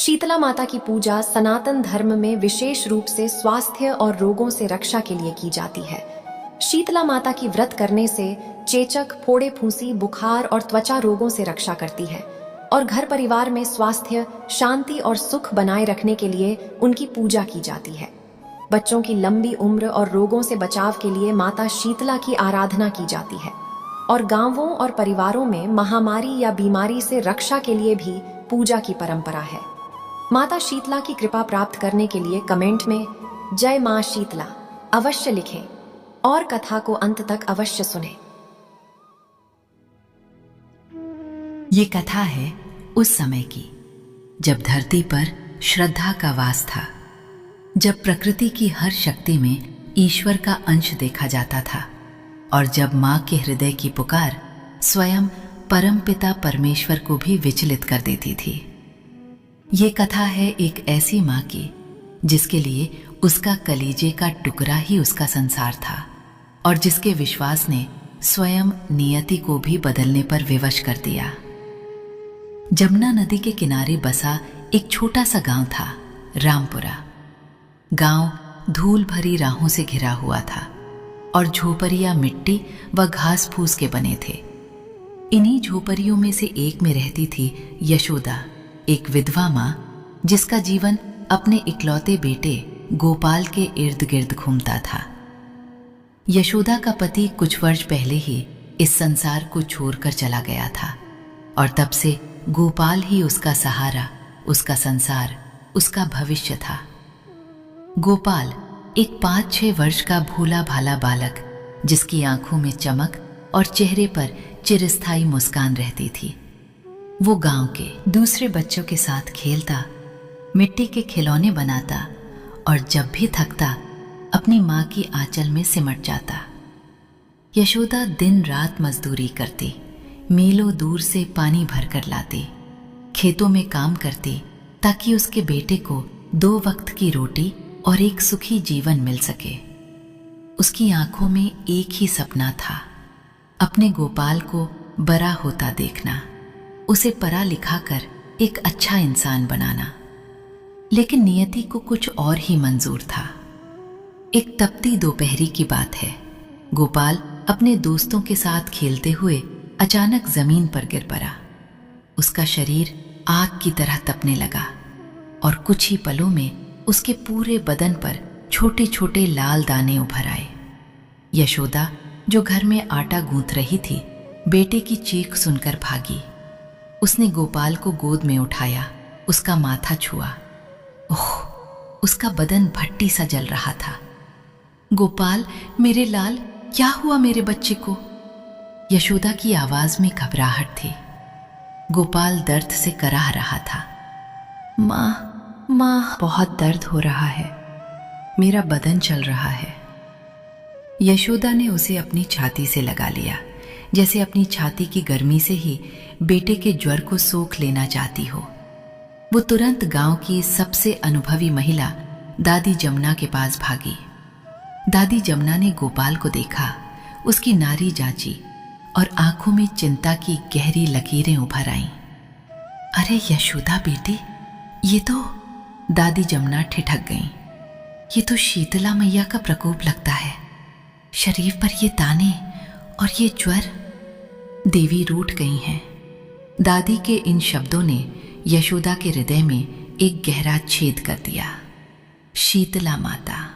शीतला माता की पूजा सनातन धर्म में विशेष रूप से स्वास्थ्य और रोगों से रक्षा के लिए की जाती है। शीतला माता की व्रत करने से चेचक, फोड़े फूंसी, बुखार और त्वचा रोगों से रक्षा करती है और घर परिवार में स्वास्थ्य, शांति और सुख बनाए रखने के लिए उनकी पूजा की जाती है। बच्चों की लंबी उम्र और रोगों से बचाव के लिए माता शीतला की आराधना की जाती है और गांवों और परिवारों में महामारी या बीमारी से रक्षा के लिए भी पूजा की परंपरा है। माता शीतला की कृपा प्राप्त करने के लिए कमेंट में जय मां शीतला अवश्य लिखें और कथा को अंत तक अवश्य सुनें। ये कथा है उस समय की जब धरती पर श्रद्धा का वास था, जब प्रकृति की हर शक्ति में ईश्वर का अंश देखा जाता था और जब मां के हृदय की पुकार स्वयं परमपिता परमेश्वर को भी विचलित कर देती थी। ये कथा है एक ऐसी मां की जिसके लिए उसका कलीजे का टुकड़ा ही उसका संसार था और जिसके विश्वास ने स्वयं नियति को भी बदलने पर विवश कर दिया। जमुना नदी के किनारे बसा एक छोटा सा गांव था, रामपुरा। गांव धूल भरी राहों से घिरा हुआ था और झोपड़ियां मिट्टी व घास फूस के बने थे। इन्हीं झोपड़ियों में से एक में रहती थी यशोदा, एक विधवा मां जिसका जीवन अपने इकलौते बेटे गोपाल के इर्द गिर्द घूमता था। यशोदा का पति कुछ वर्ष पहले ही इस संसार को छोड़कर चला गया था और तब से गोपाल ही उसका सहारा, उसका संसार, उसका भविष्य था। गोपाल एक 5-6 वर्ष का भोला भाला बालक जिसकी आंखों में चमक और चेहरे पर चिरस्थायी मुस्कान रहती थी। वो गांव के दूसरे बच्चों के साथ खेलता, मिट्टी के खिलौने बनाता और जब भी थकता अपनी मां की आंचल में सिमट जाता। यशोदा दिन रात मजदूरी करती, मीलों दूर से पानी भर कर लाती, खेतों में काम करती ताकि उसके बेटे को 2 वक्त की रोटी और एक सुखी जीवन मिल सके। उसकी आंखों में एक ही सपना था, अपने गोपाल को बड़ा होता देखना, उसे पढ़ा लिखा कर एक अच्छा इंसान बनाना। लेकिन नियति को कुछ और ही मंजूर था। एक तपती दोपहरी की बात है, गोपाल अपने दोस्तों के साथ खेलते हुए अचानक जमीन पर गिर पड़ा। उसका शरीर आग की तरह तपने लगा और कुछ ही पलों में उसके पूरे बदन पर छोटे छोटे लाल दाने उभर आए। यशोदा जो घर में आटा गूंथ रही थी, बेटे की चीख सुनकर भागी। उसने गोपाल को गोद में उठाया, उसका माथा छुआ। ओह, उसका बदन भट्टी सा जल रहा था। गोपाल, मेरे लाल, क्या हुआ मेरे बच्चे को? यशोदा की आवाज में घबराहट थी। गोपाल दर्द से कराह रहा था। माँ, बहुत दर्द हो रहा है, मेरा बदन चल रहा है। यशोदा ने उसे अपनी छाती से लगा लिया, जैसे अपनी छाती की गर्मी से ही बेटे के ज्वर को सोख लेना चाहती हो। वो तुरंत गांव की सबसे अनुभवी महिला दादी जमुना के पास भागी। दादी जमुना ने गोपाल को देखा, उसकी नारी जांची और आंखों में चिंता की गहरी लकीरें उभर आईं। अरे यशोदा बेटी, ये तो... दादी जमुना ठिठक गईं। ये तो शीतला मैया का प्रकोप लगता है। शरीर पर ये दाने और ये ज्वर, देवी रूठ गई हैं। दादी के इन शब्दों ने यशोदा के हृदय में एक गहरा छेद कर दिया। शीतला माता।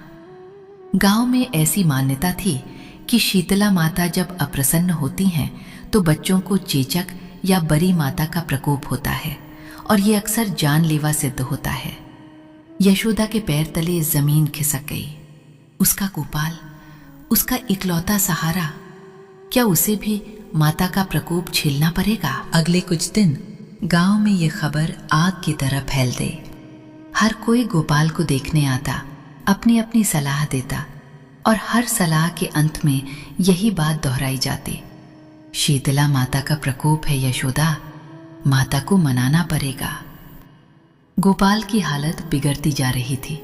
गांव में ऐसी मान्यता थी कि शीतला माता जब अप्रसन्न होती हैं तो बच्चों को चेचक या बरी माता का प्रकोप होता है और ये अक्सर जानलेवा सिद्ध होता है। यशोदा के पैर तले जमीन खिसक गई। उसका गोपाल, उसका इकलौता सहारा, क्या उसे भी माता का प्रकोप झेलना पड़ेगा? अगले कुछ दिन गांव में ये खबर आग की तरह फैल गई। हर कोई गोपाल को देखने आता, अपनी अपनी सलाह देता और हर सलाह के अंत में यही बात दोहराई जाती, शीतला माता का प्रकोप है यशोदा, माता को मनाना पड़ेगा। गोपाल की हालत बिगड़ती जा रही थी।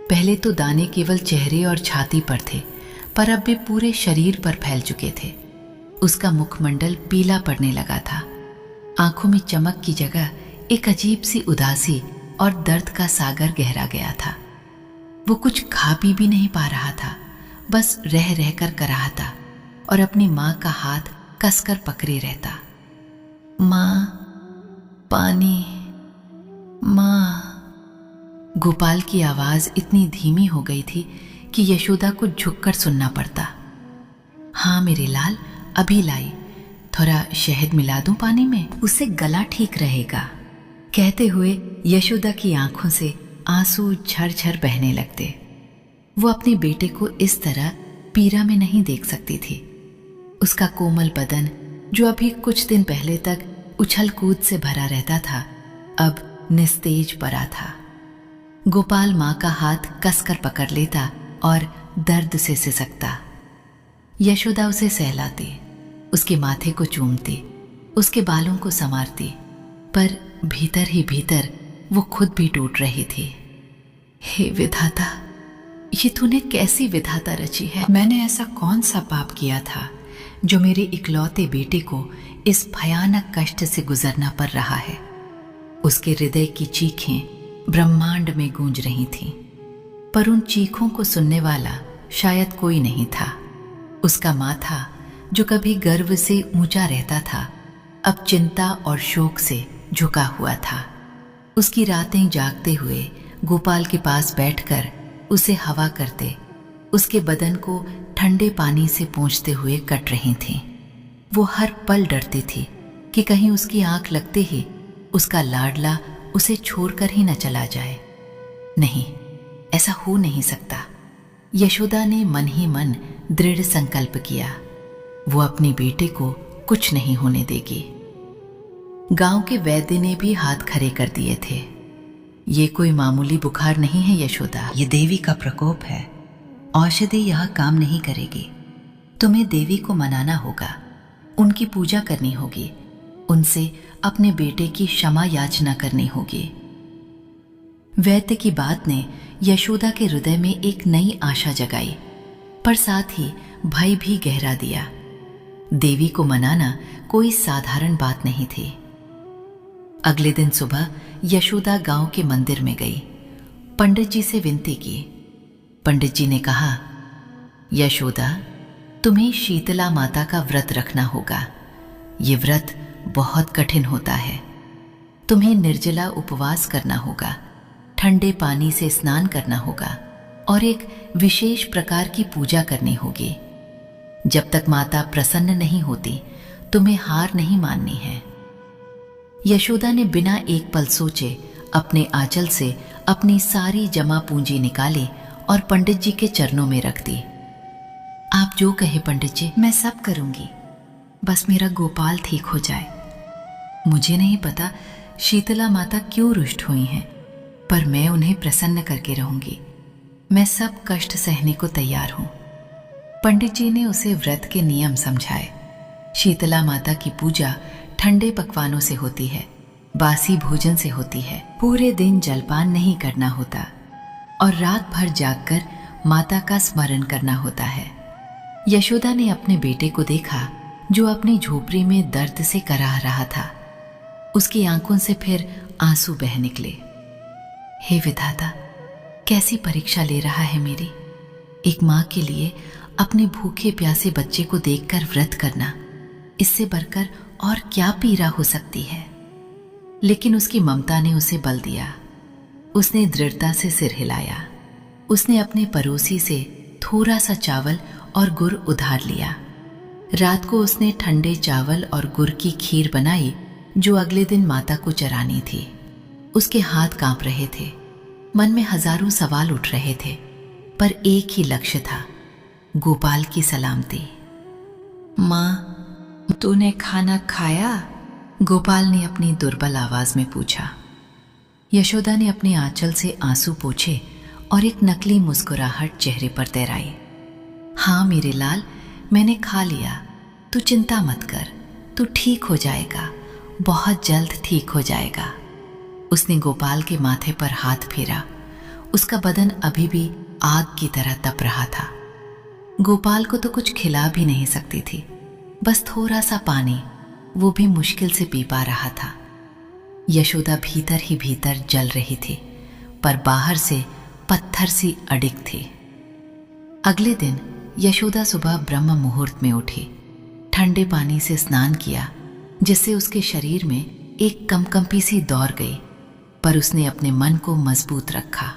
पहले तो दाने केवल चेहरे और छाती पर थे, पर अब वे पूरे शरीर पर फैल चुके थे। उसका मुखमंडल पीला पड़ने लगा था। आंखों में चमक की जगह एक अजीब सी उदासी और दर्द का सागर गहरा गया था। वो कुछ खा पी भी नहीं पा रहा था, बस रह रह कर कराहता और अपनी माँ का हाथ कसकर पकड़े रहता। माँ, पानी, माँ। गोपाल की आवाज इतनी धीमी हो गई थी कि यशोदा को झुककर सुनना पड़ता। हाँ मेरे लाल, अभी लाई, थोड़ा शहद मिला दूं पानी में, उससे गला ठीक रहेगा। कहते हुए यशोदा की आंखों से आंसू झरझर बहने लगते। वो अपने बेटे को इस तरह पीड़ा में नहीं देख सकती थी। उसका कोमल बदन, जो अभी कुछ दिन पहले तक उछल कूद से भरा रहता था, अब निस्तेज पड़ा था। गोपाल माँ का हाथ कसकर पकड़ लेता और दर्द से सिसकता। यशोदा उसे सहलाती, उसके माथे को चूमती, उसके बालों को संवारती, पर भीतर ही भीतर वो खुद भी टूट रही थी। हे विधाता, ये तूने कैसी विधाता रची है? मैंने ऐसा कौन सा पाप किया था जो मेरे इकलौते बेटे को इस भयानक कष्ट से गुजरना पड़ रहा है? उसके हृदय की चीखें ब्रह्मांड में गूंज रही थीं, पर उन चीखों को सुनने वाला शायद कोई नहीं था। उसका माथा, जो कभी गर्व से ऊंचा रहता था, अब चिंता और शोक से झुका हुआ था। उसकी रातें जागते हुए गोपाल के पास बैठकर उसे हवा करते, उसके बदन को ठंडे पानी से पोंछते हुए कट रही थीं। वो हर पल डरती थी कि कहीं उसकी आंख लगते ही उसका लाडला उसे छोड़कर ही न चला जाए। नहीं, ऐसा हो नहीं सकता। यशोदा ने मन ही मन दृढ़ संकल्प किया, वो अपने बेटे को कुछ नहीं होने देगी। गांव के वैद्य ने भी हाथ खड़े कर दिए थे। ये कोई मामूली बुखार नहीं है यशोदा, ये देवी का प्रकोप है। औषधि यह काम नहीं करेगी। तुम्हें देवी को मनाना होगा, उनकी पूजा करनी होगी, उनसे अपने बेटे की क्षमा याचना करनी होगी। वैद्य की बात ने यशोदा के हृदय में एक नई आशा जगाई, पर साथ ही भय भी गहरा दिया। देवी को मनाना कोई साधारण बात नहीं थी। अगले दिन सुबह यशोदा गांव के मंदिर में गई, पंडित जी से विनती की। पंडित जी ने कहा, यशोदा, तुम्हें शीतला माता का व्रत रखना होगा। ये व्रत बहुत कठिन होता है। तुम्हें निर्जला उपवास करना होगा, ठंडे पानी से स्नान करना होगा और एक विशेष प्रकार की पूजा करनी होगी। जब तक माता प्रसन्न नहीं होती, तुम्हें हार नहीं माननी है। यशोदा ने बिना एक पल सोचे अपने आंचल से अपनी सारी जमा पूंजी निकाली और पंडित जी के चरणों में रख दी। आप जो कहे पंडित जी, मैं सब करूंगी, बस मेरा गोपाल ठीक हो जाए। मुझे नहीं पता शीतला माता क्यों रुष्ट हुई हैं, पर मैं उन्हें प्रसन्न करके रहूंगी। मैं सब कष्ट सहने को तैयार हूं। पंडित जी ने उसे व्रत के नियम समझाए। शीतला माता की पूजा ठंडे पकवानों से होती है, बासी भोजन से होती है। पूरे दिन जलपान नहीं करना होता और रात भर जागकर माता का स्मरण करना होता है। यशोदा ने अपने बेटे को देखा, जो अपनी झोपड़ी में दर्द से कराह रहा था। उसकी आंखों से फिर आंसू बह निकले। हे विधाता, कैसी परीक्षा ले रहा है मेरी। एक माँ के लिए अपने भूखे प्यासे बच्चे को देखकर व्रत करना, इससे बढ़कर और क्या पीड़ा हो सकती है। लेकिन उसकी ममता ने उसे बल दिया। उसने दृढ़ता से सिर हिलाया। उसने अपने पड़ोसी से थोड़ा सा चावल और गुड़ उधार लिया। रात को उसने ठंडे चावल और गुड़ की खीर बनाई, जो अगले दिन माता को चरानी थी। उसके हाथ कांप रहे थे, मन में हजारों सवाल उठ रहे थे, पर एक ही लक्ष्य था, गोपाल की सलामती। माँ, तूने खाना खाया? गोपाल ने अपनी दुर्बल आवाज में पूछा। यशोदा ने अपने आंचल से आंसू पोंछे और एक नकली मुस्कुराहट चेहरे पर तैराई। हाँ मेरे लाल, मैंने खा लिया। तू चिंता मत कर, तू ठीक हो जाएगा, बहुत जल्द ठीक हो जाएगा। उसने गोपाल के माथे पर हाथ फेरा। उसका बदन अभी भी आग की तरह तप रहा था। गोपाल को तो कुछ खिला भी नहीं सकती थी, बस थोड़ा सा पानी, वो भी मुश्किल से पी पा रहा था। यशोदा भीतर ही भीतर जल रही थी, पर बाहर से पत्थर सी अडिग थी। अगले दिन यशोदा सुबह ब्रह्म मुहूर्त में उठी, ठंडे पानी से स्नान किया, जिससे उसके शरीर में एक कंपकंपी सी दौड़ गई, पर उसने अपने मन को मजबूत रखा।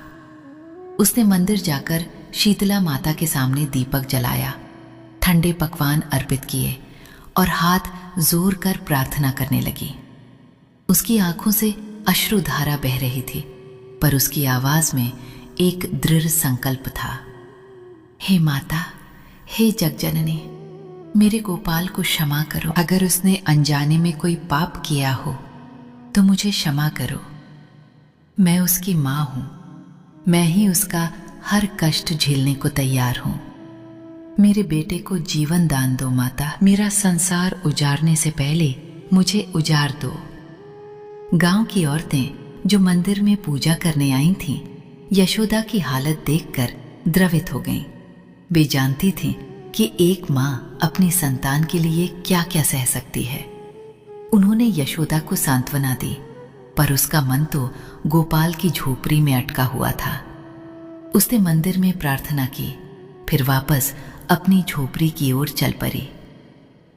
उसने मंदिर जाकर शीतला माता के सामने दीपक जलाया, ठंडे पकवान अर्पित किए और हाथ जोर कर प्रार्थना करने लगी। उसकी आंखों से अश्रुधारा बह रही थी, पर उसकी आवाज में एक दृढ़ संकल्प था। हे माता, हे जगजननी, मेरे गोपाल को क्षमा करो। अगर उसने अनजाने में कोई पाप किया हो तो मुझे क्षमा करो। मैं उसकी माँ हूं, मैं ही उसका हर कष्ट झेलने को तैयार हूं। मेरे बेटे को जीवन दान दो माता, मेरा संसार उजाड़ने से पहले मुझे उजाड़ दो। गांव की औरतें जो मंदिर में पूजा करने आई थीं, यशोदा की हालत देखकर द्रवित हो गईं। वे जानती थीं कि एक माँ अपनी संतान के लिए क्या क्या सह सकती है। उन्होंने यशोदा को सांत्वना दी, पर उसका मन तो गोपाल की झोपड़ी में अटका हुआ था। उसने मंदिर में प्रार्थना की, फिर वापस अपनी झोपड़ी की ओर चल पड़ी।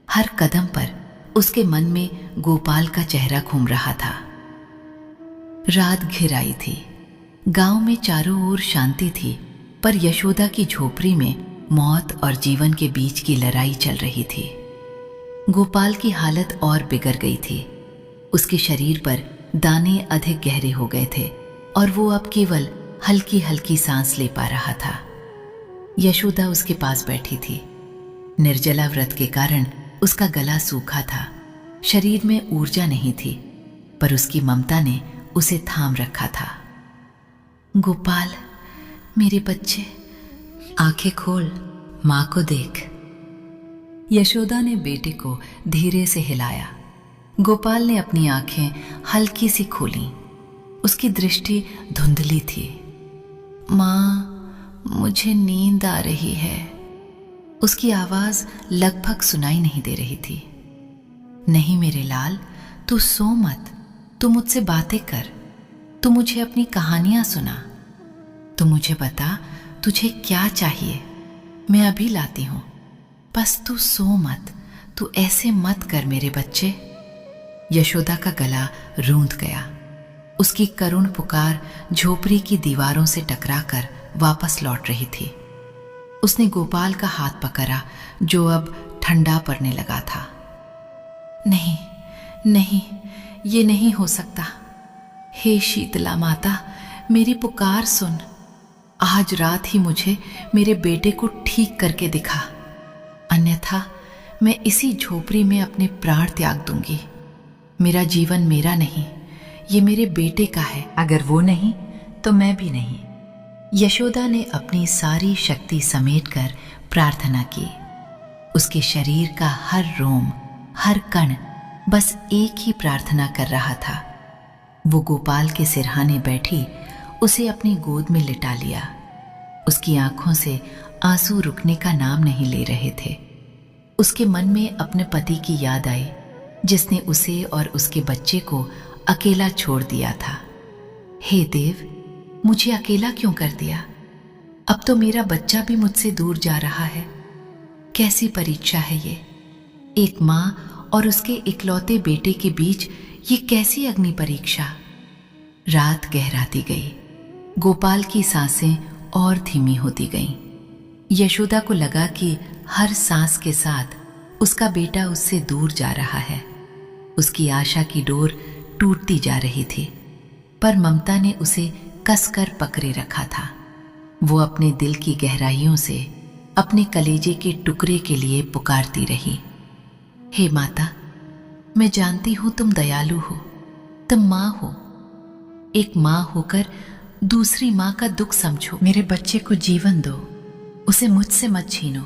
हर कदम पर उसके मन में गोपाल का चेहरा घूम रहा था। रात घिर आई थी, गांव में चारों ओर शांति थी, पर यशोदा की झोपड़ी में मौत और जीवन के बीच की लड़ाई चल रही थी। गोपाल की हालत और बिगड़ गई थी। उसके शरीर पर दाने अधिक गहरे हो गए थे और वो अब केवल हल्की हल्की सांस ले पा रहा था। यशोदा उसके पास बैठी थी। निर्जला व्रत के कारण उसका गला सूखा था, शरीर में ऊर्जा नहीं थी, पर उसकी ममता ने उसे थाम रखा था। गोपाल, मेरे बच्चे, आंखें खोल, मां को देख। यशोदा ने बेटे को धीरे से हिलाया। गोपाल ने अपनी आंखें हल्की सी खोलीं। उसकी दृष्टि धुंधली थी। मां, मुझे नींद आ रही है। उसकी आवाज लगभग सुनाई नहीं दे रही थी। नहीं मेरे लाल, तू सो मत, तू मुझसे बातें कर, तू मुझे अपनी कहानियां सुना, तू मुझे बता तुझे क्या चाहिए, मैं अभी लाती हूं, बस तू सो मत, तू ऐसे मत कर मेरे बच्चे। यशोदा का गला रूंध गया। उसकी करुण पुकार झोपड़ी की दीवारों से टकराकर वापस लौट रही थी। उसने गोपाल का हाथ पकड़ा, जो अब ठंडा पड़ने लगा था। नहीं नहीं, ये नहीं हो सकता। हे शीतला माता, मेरी पुकार सुन। आज रात ही मुझे मेरे बेटे को ठीक करके दिखा, अन्यथा मैं इसी झोपड़ी में अपने प्राण त्याग दूंगी। मेरा जीवन मेरा नहीं, ये मेरे बेटे का है। अगर वो नहीं तो मैं भी नहीं। यशोदा ने अपनी सारी शक्ति समेटकर प्रार्थना की। उसके शरीर का हर रोम, हर कण बस एक ही प्रार्थना कर रहा था। वो गोपाल के सिरहाने बैठी उसे अपनी गोद में लिटा लिया। उसकी आंखों से आंसू रुकने का नाम नहीं ले रहे थे। उसके मन में अपने पति की याद आई, जिसने उसे और उसके बच्चे को अकेला छोड़ दिया था। हे देव, मुझे अकेला क्यों कर दिया? अब तो मेरा बच्चा भी मुझसे दूर जा रहा है। कैसी परीक्षा है ये? एक माँ और उसके इकलौते बेटे के बीच ये कैसी अग्नि परीक्षा? रात गहराती गई। गोपाल की सांसें और धीमी होती गईं। यशोदा को लगा कि हर सांस के साथ उसका बेटा उससे दूर जा रहा है। उसकी आशा की डोर टूटती जा रही थी, पर ममता ने उसे कसकर पकड़े रखा था। वो अपने दिल की गहराइयों से अपने कलेजे के टुकड़े के लिए पुकारती रही। हे माता, मैं जानती हूं तुम दयालु हो, तुम माँ हो। एक माँ होकर दूसरी माँ का दुख समझो। मेरे बच्चे को जीवन दो, उसे मुझसे मत छीनो।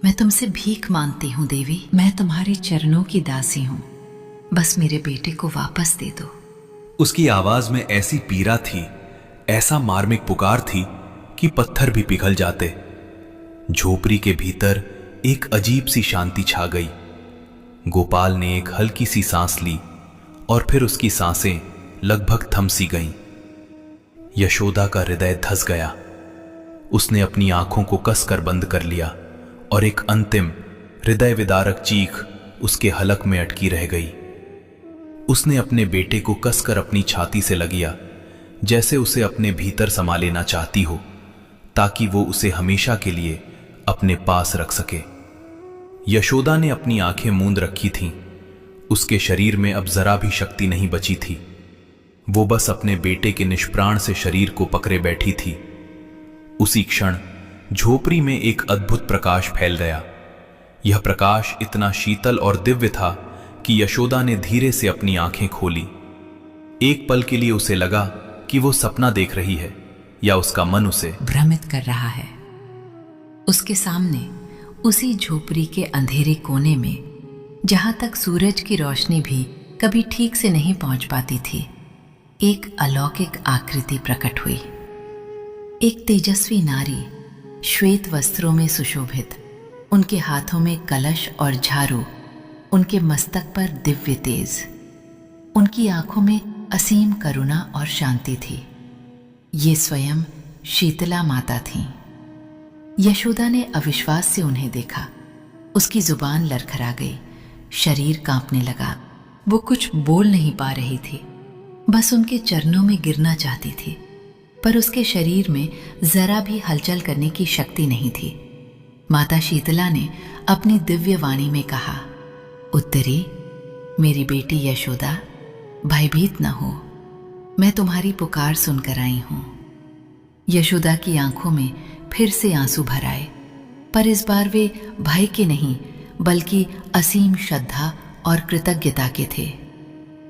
मैं तुमसे भीख मांगती हूँ देवी, मैं तुम्हारे चरणों की दासी हूँ। बस मेरे बेटे को वापस दे दो। उसकी आवाज में ऐसी पीड़ा थी, ऐसा मार्मिक पुकार थी कि पत्थर भी पिघल जाते। झोपड़ी के भीतर एक अजीब सी शांति छा गई। गोपाल ने एक हल्की सी सांस ली और फिर उसकी सांसें लगभग थम सी गईं। यशोदा का हृदय धस गया। उसने अपनी आंखों को कसकर बंद कर लिया और एक अंतिम हृदय विदारक चीख उसके हलक में अटकी रह गई। उसने अपने बेटे को कसकर अपनी छाती से लगिया, जैसे उसे अपने भीतर समा लेना चाहती हो, ताकि वो उसे हमेशा के लिए अपने पास रख सके। यशोदा ने अपनी आंखें मूंद रखी थीं। उसके शरीर में अब जरा भी शक्ति नहीं बची थी। वो बस अपने बेटे के निष्प्राण से शरीर को पकड़े बैठी थी। उसी क्षण झोपड़ी में एक अद्भुत प्रकाश फैल गया। यह प्रकाश इतना शीतल और दिव्य था कि यशोदा ने धीरे से अपनी आंखें खोली। एक पल के लिए उसे लगा कि वो सपना देख रही है या उसका मन उसे भ्रमित कर रहा है। उसके सामने उसी झोपड़ी के अंधेरे कोने में, जहां तक सूरज की रोशनी भी कभी ठीक से नहीं पहुंच पाती थी, एक अलौकिक आकृति प्रकट हुई। एक तेजस्वी नारी, श्वेत वस्त्रों में सुशोभित, उनके हाथों में कलश और झाड़ू, उनके मस्तक पर दिव्य तेज, उनकी आंखों में असीम करुणा और शांति थी। ये स्वयं शीतला माता थीं। यशोदा ने अविश्वास से उन्हें देखा। उसकी जुबान लड़खड़ा गई, शरीर कांपने लगा। वो कुछ बोल नहीं पा रही थी, बस उनके चरणों में गिरना चाहती थी, पर उसके शरीर में जरा भी हलचल करने की शक्ति नहीं थी। माता शीतला ने अपनी दिव्य वाणी में कहा, उत्तरी, मेरी बेटी यशोदा, भयभीत न हो, मैं तुम्हारी पुकार सुनकर आई हूं। यशोदा की आंखों में फिर से आंसू भर आए, पर इस बार वे भय के नहीं बल्कि असीम श्रद्धा और कृतज्ञता के थे।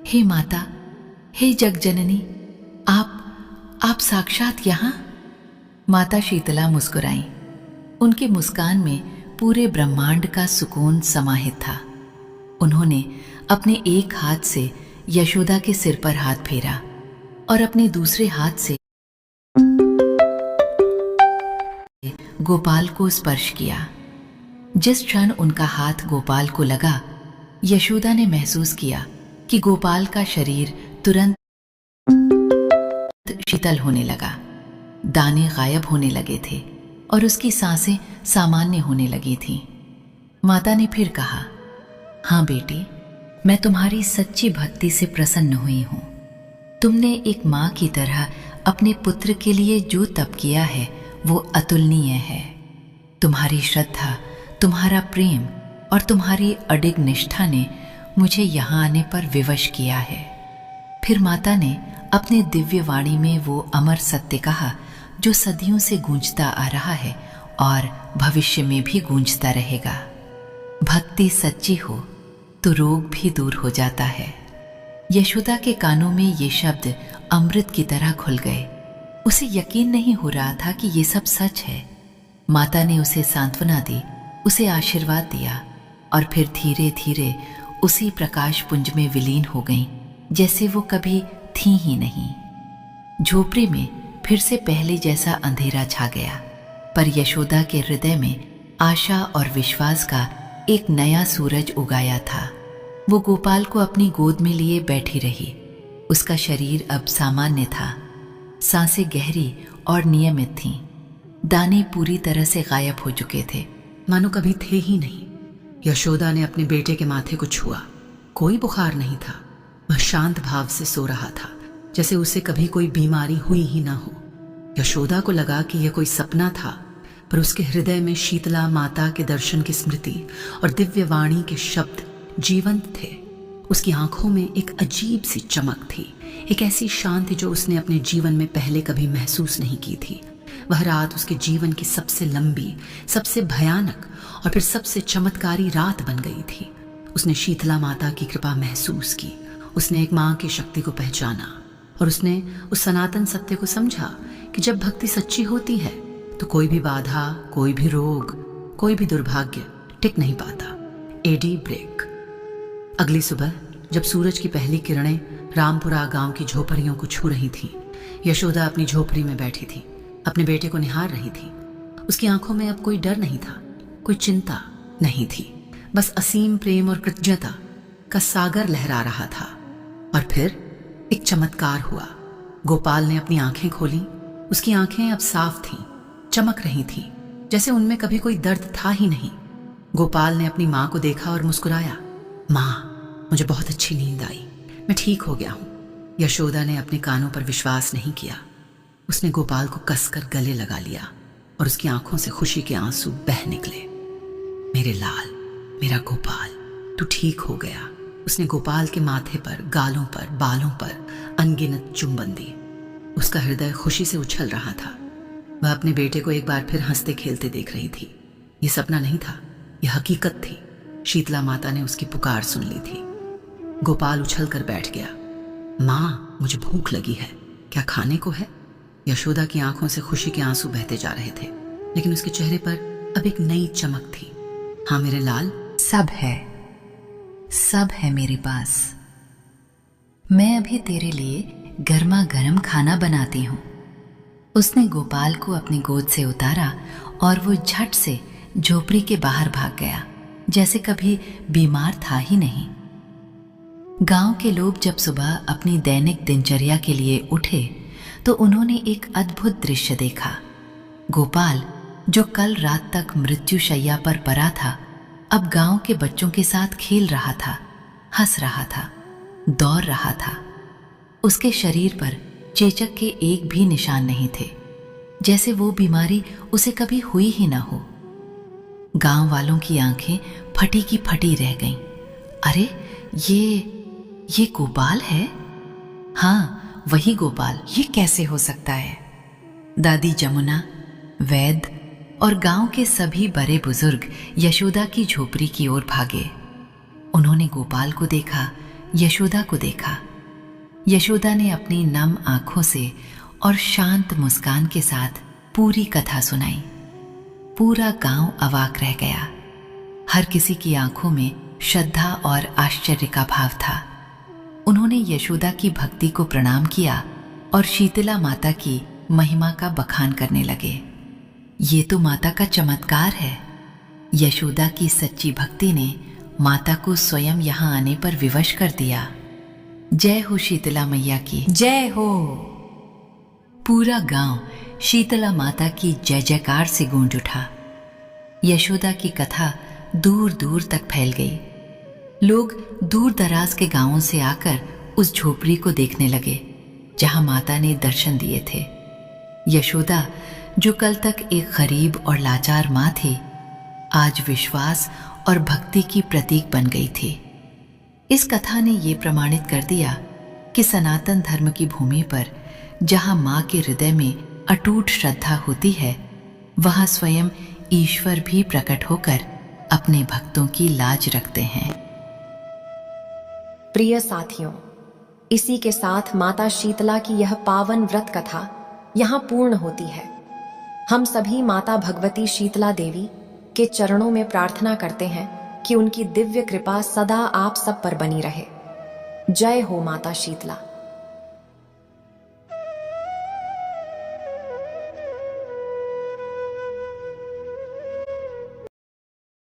हे माता, हे जगजननी, आप साक्षात यहाँ? माता शीतला मुस्कुराईं। उनकी मुस्कान में पूरे ब्रह्मांड का सुकून समाहित था। उन्होंने अपने एक हाथ से यशोदा के सिर पर हाथ फेरा और अपने दूसरे हाथ से गोपाल को स्पर्श किया। जिस क्षण उनका हाथ गोपाल को लगा, यशोदा ने महसूस किया कि गोपाल का शरीर तुरंत शीतल होने लगा। दाने गायब होने लगे थे और उसकी सांसें सामान्य होने लगी थीं। माता ने फिर कहा, हाँ बेटी, मैं तुम्हारी सच्ची भक्ति से प्रसन्न हुई हूं। तुमने एक माँ की तरह अपने पुत्र के लिए जो तप किया है वो अतुलनीय है। तुम्हारी श्रद्धा, तुम्हारा प्रेम और तुम्हारी अडिग निष्ठा ने मुझे यहाँ आने पर विवश किया है। फिर माता ने अपने दिव्य वाणी में वो अमर सत्य कहा जो सदियों से गूंजता आ रहा है और भविष्य में भी गूंजता रहेगा। भक्ति सच्ची हो तो रोग भी दूर हो जाता है। यशोदा के कानों में ये शब्द अमृत की तरह घुल गए। उसे यकीन नहीं हो रहा था कि ये सब सच है। माता ने उसे सांत्वना दी, उसे आशीर्वाद दिया और फिर धीरे धीरे उसी प्रकाश पुंज में विलीन हो गईं, जैसे वो कभी थी ही नहीं। झोपड़ी में फिर से पहले जैसा अंधेरा छा गया, पर यशोदा के हृदय में आशा और विश्वास का एक नया सूरज उगाया था। वो गोपाल को अपनी गोद में लिए बैठी रही। उसका शरीर अब सामान्य था। सांसें गहरी और नियमित थीं। दाने पूरी तरह से गायब हो चुके थे, मानो कभी थे ही नहीं। यशोदा ने अपने बेटे के माथे को छुआ। कोई बुखार नहीं था। वह शांत भाव से सो रहा था, जैसे उसे कभी कोई बीमारी हुई ही ना हो। यशोदा को लगा कि यह कोई सपना था, पर उसके हृदय में शीतला माता के दर्शन की स्मृति और दिव्य वाणी के शब्द जीवंत थे। उसकी आंखों में एक अजीब सी चमक थी, एक ऐसी शांति जो उसने अपने जीवन में पहले कभी महसूस नहीं की थी। वह रात उसके जीवन की सबसे लंबी, सबसे भयानक और फिर सबसे चमत्कारी रात बन गई थी। उसने शीतला माता की कृपा महसूस की। उसने एक माँ की शक्ति को पहचाना और उसने उस सनातन सत्य को समझा कि जब भक्ति सच्ची होती है तो कोई भी बाधा, कोई भी रोग, कोई भी दुर्भाग्य टिक नहीं पाता। Ad break. अगली सुबह जब सूरज की पहली किरणें रामपुरा गांव की झोपड़ियों को छू रही थीं, यशोदा अपनी झोपड़ी में बैठी थी, अपने बेटे को निहार रही थी। उसकी आंखों में अब कोई डर नहीं था, कोई चिंता नहीं थी, बस असीम प्रेम और कृतज्ञता का सागर लहरा रहा था। और फिर एक चमत्कार हुआ। गोपाल ने अपनी आंखें खोली। उसकी आंखें अब साफ थीं, चमक रही थीं, जैसे उनमें कभी कोई दर्द था ही नहीं। गोपाल ने अपनी माँ को देखा और मुस्कुराया। माँ, मुझे बहुत अच्छी नींद आई, मैं ठीक हो गया हूँ। यशोदा ने अपने कानों पर विश्वास नहीं किया। उसने गोपाल को कसकर गले लगा लिया और उसकी आंखों से खुशी के आंसू बह निकले। मेरे लाल, मेरा गोपाल, तू ठीक हो गया। उसने गोपाल के माथे पर, गालों पर, बालों पर अनगिनत चुंबन दिए। उसका हृदय खुशी से उछल रहा था। वह अपने बेटे को एक बार फिर हंसते खेलते देख रही थी। यह सपना नहीं था, यह हकीकत थी। शीतला माता ने उसकी पुकार सुन ली थी। गोपाल उछल कर बैठ गया। माँ, मुझे भूख लगी है, क्या खाने को है? यशोदा की आंखों से खुशी के आंसू बहते जा रहे थे, लेकिन उसके चेहरे पर अब एक नई चमक थी। हाँ मेरे लाल, सब है मेरे पास। मैं अभी तेरे लिए गर्मा गर्म खाना बनाती हूँ। उसने गोपाल को अपनी गोद से उतारा और वो झट से झोपड़ी के बाहर भाग गया, जैसे कभी बीमार था ही नहीं। गांव के लोग जब सुबह अपनी दैनिक दिनचर्या के लिए उठे तो उन्होंने एक अद्भुत दृश्य देखा। गोपाल, जो कल रात तक मृत्युशैया पर पड़ा था, अब गांव के बच्चों के साथ खेल रहा था, हंस रहा था, दौड़ रहा था। उसके शरीर पर चेचक के एक भी निशान नहीं थे, जैसे वो बीमारी उसे कभी हुई ही ना हो। गांव वालों की आंखें फटी की फटी रह गईं। अरे ये गोपाल है? हाँ, वही गोपाल। ये कैसे हो सकता है? दादी जमुना, वैद्य और गांव के सभी बड़े बुजुर्ग यशोदा की झोपड़ी की ओर भागे। उन्होंने गोपाल को देखा, यशोदा को देखा। यशोदा ने अपनी नम आंखों से और शांत मुस्कान के साथ पूरी कथा सुनाई। पूरा गांव अवाक रह गया। हर किसी की आंखों में श्रद्धा और आश्चर्य का भाव था। उन्होंने यशोदा की भक्ति को प्रणाम किया और शीतला माता की महिमा का बखान करने लगे। ये तो माता का चमत्कार है। यशोदा की सच्ची भक्ति ने माता को स्वयं यहाँ आने पर विवश कर दिया। जय हो शीतला मैया की, जय हो। पूरा गांव शीतला माता की जय जयकार से गूंज उठा। यशोदा की कथा दूर दूर तक फैल गई। लोग दूर दराज के गांवों से आकर उस झोपड़ी को देखने लगे जहां माता ने दर्शन दिए थे। यशोदा, जो कल तक एक गरीब और लाचार मां थी, आज विश्वास और भक्ति की प्रतीक बन गई थी। इस कथा ने ये प्रमाणित कर दिया कि सनातन धर्म की भूमि पर जहां मां के हृदय में अटूट श्रद्धा होती है, वहां स्वयं ईश्वर भी प्रकट होकर अपने भक्तों की लाज रखते हैं। प्रिय साथियों, इसी के साथ माता शीतला की यह पावन व्रत कथा यहाँ पूर्ण होती है। हम सभी माता भगवती शीतला देवी के चरणों में प्रार्थना करते हैं कि उनकी दिव्य कृपा सदा आप सब पर बनी रहे। जय हो माता शीतला।